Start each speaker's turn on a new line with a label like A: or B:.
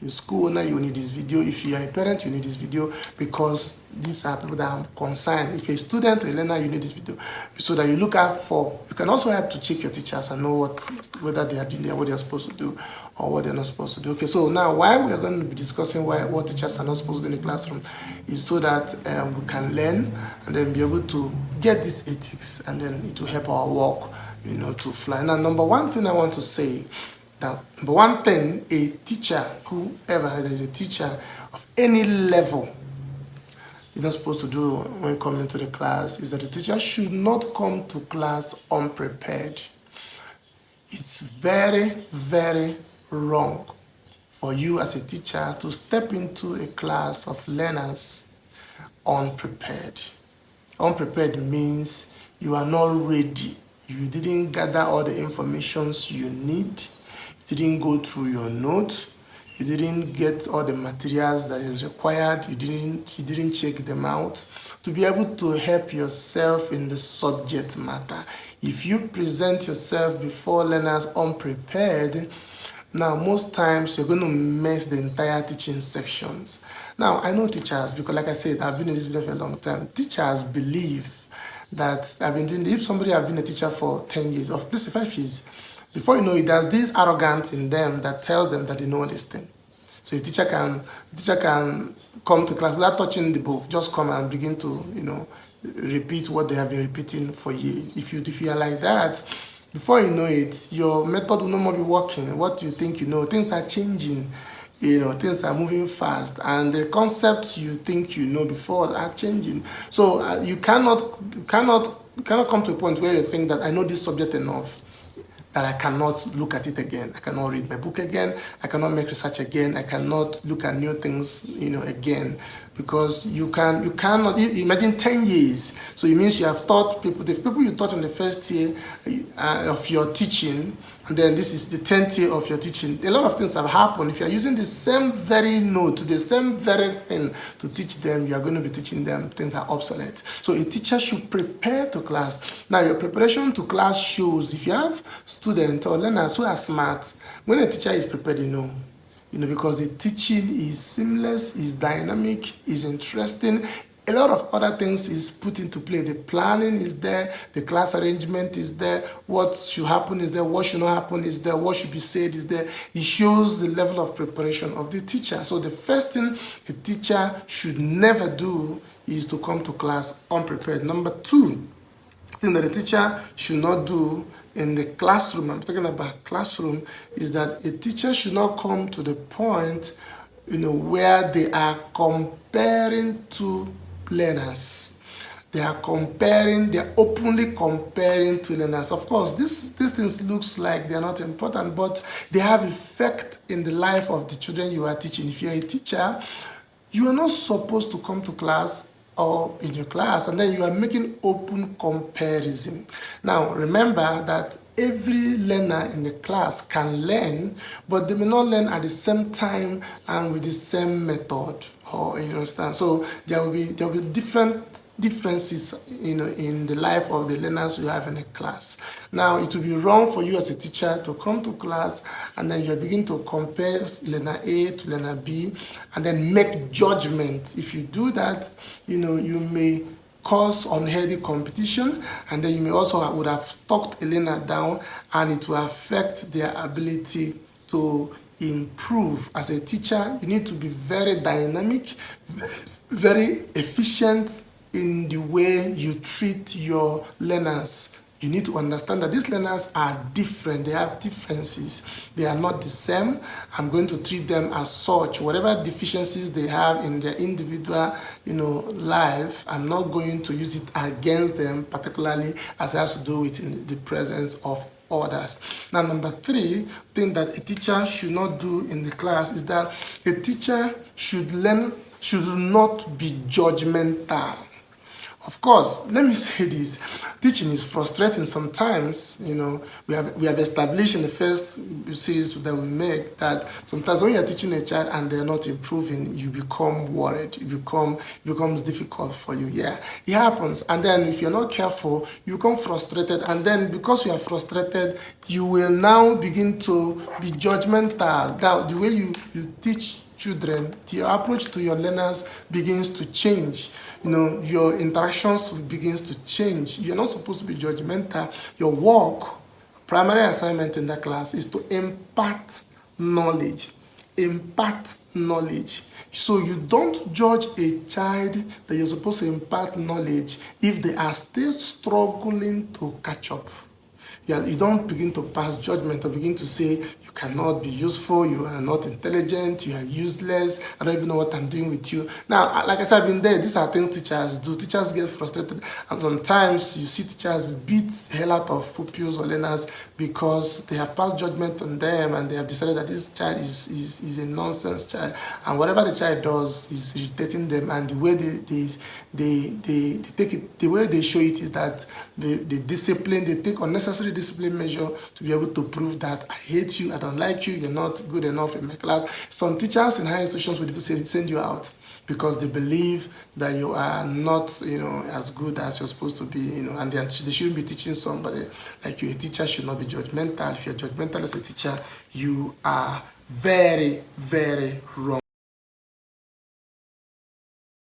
A: in school owner, you need this video. If you are a parent, you need this video, because these are people that are concerned. If you're a student or a learner, you need this video so that you look out for. You can also help to check your teachers and know whether they are doing what they are supposed to do or what they're not supposed to do. Okay, so now why we are going to be discussing what teachers are not supposed to do in the classroom is so that we can learn and then be able to get this ethics, and then it will help our work, to fly. Now, number one thing I want to say, that number one thing, a teacher, whoever is a teacher of any level, is not supposed to do when coming to the class is that the teacher should not come to class unprepared. It's very, very wrong for you as a teacher to step into a class of learners unprepared. Unprepared means you are not ready. You didn't gather all the informations you need. You didn't go through your notes. You didn't get all the materials that is required. You didn't check them out to be able to help yourself in the subject matter. If you present yourself before learners unprepared, now most times you're going to mess the entire teaching sections. Now, I know teachers, because like I said, I've been in this business for a long time. Teachers believe that if somebody has been a teacher for 10 years, or let's say 5 years, before you know it, there's this arrogance in them that tells them that they know this thing. So a teacher can come to class without touching the book, just come and begin to, repeat what they have been repeating for years. If you are like that, before you know it, your method will no more be working. What you think you know, things are changing. Things are moving fast, and the concepts you think you know before are changing. So you cannot come to a point where you think that I know this subject enough that I cannot look at it again. I cannot read my book again. I cannot make research again. I cannot look at new things, again, because you cannot imagine 10 years. So it means you have taught people, the people you taught in the first year of your teaching, and then this is the 10th year of your teaching. A lot of things have happened. If you are using the same very note, the same very thing to teach them, you are going to be teaching them things that are obsolete. So a teacher should prepare to class. Now, your preparation to class shows if you have students or learners who are smart. When a teacher is prepared, because the teaching is seamless, is dynamic, is interesting. A lot of other things is put into play. The planning is there, the class arrangement is there, what should happen is there, what should not happen is there, what should be said is there. It shows the level of preparation of the teacher. So the first thing a teacher should never do is to come to class unprepared. Number two, thing that a teacher should not do in the classroom, I'm talking about classroom, is that a teacher should not come to the point, where they are comparing to learners. They are openly comparing to learners. Of course, these things looks like they are not important, but they have effect in the life of the children you are teaching. If you're a teacher, you are not supposed to come to class or in your class and then you are making open comparison. Now, remember that every learner in the class can learn, but they may not learn at the same time and with the same method. Or you understand? So there will be differences, in the life of the learners you have in a class. Now, it will be wrong for you as a teacher to come to class and then you begin to compare learner A to learner B and then make judgment. If you do that, you may cause unhealthy competition, and then you may also would have talked a learner down, and it will affect their ability to improve. As a teacher, you need to be very dynamic, very efficient in the way you treat your learners. You need to understand that these learners are different. They have differences. They are not the same. I'm going to treat them as such. Whatever deficiencies they have in their individual, life, I'm not going to use it against them, particularly as it has to do with in the presence of others. Now, number three thing that a teacher should not do in the class is that a teacher should not be judgmental Of course, let me say this, teaching is frustrating sometimes. We have established in the first series that we make that sometimes when you're teaching a child and they're not improving, you become worried. It becomes difficult for you. Yeah, it happens. And then if you're not careful, you become frustrated. And then because you are frustrated, you will now begin to be judgmental. Now, the way you teach children, the approach to your learners begins to change. Your interactions begins to change. You're not supposed to be judgmental. Your work, primary assignment in that class, is to impart knowledge. Impart knowledge. So you don't judge a child that you're supposed to impart knowledge if they are still struggling to catch up. You don't begin to pass judgment or begin to say you cannot be useful, you are not intelligent, you are useless, I don't even know what I'm doing with you. Now, like I said, I've been there. These are things teachers do. Teachers get frustrated, and sometimes you see teachers beat the hell out of pupils or learners because they have passed judgment on them and they have decided that this child is a nonsense child, and whatever the child does is irritating them, and the way they take it, the way they show it is that they discipline, they take unnecessary discipline measure to be able to prove that I hate you, I don't like you, you're not good enough in my class. Some teachers in higher institutions will send you out because they believe that you are not, as good as you're supposed to be, and they shouldn't be teaching somebody like you. A teacher should not be judgmental. If you're judgmental as a teacher, you are very, very wrong.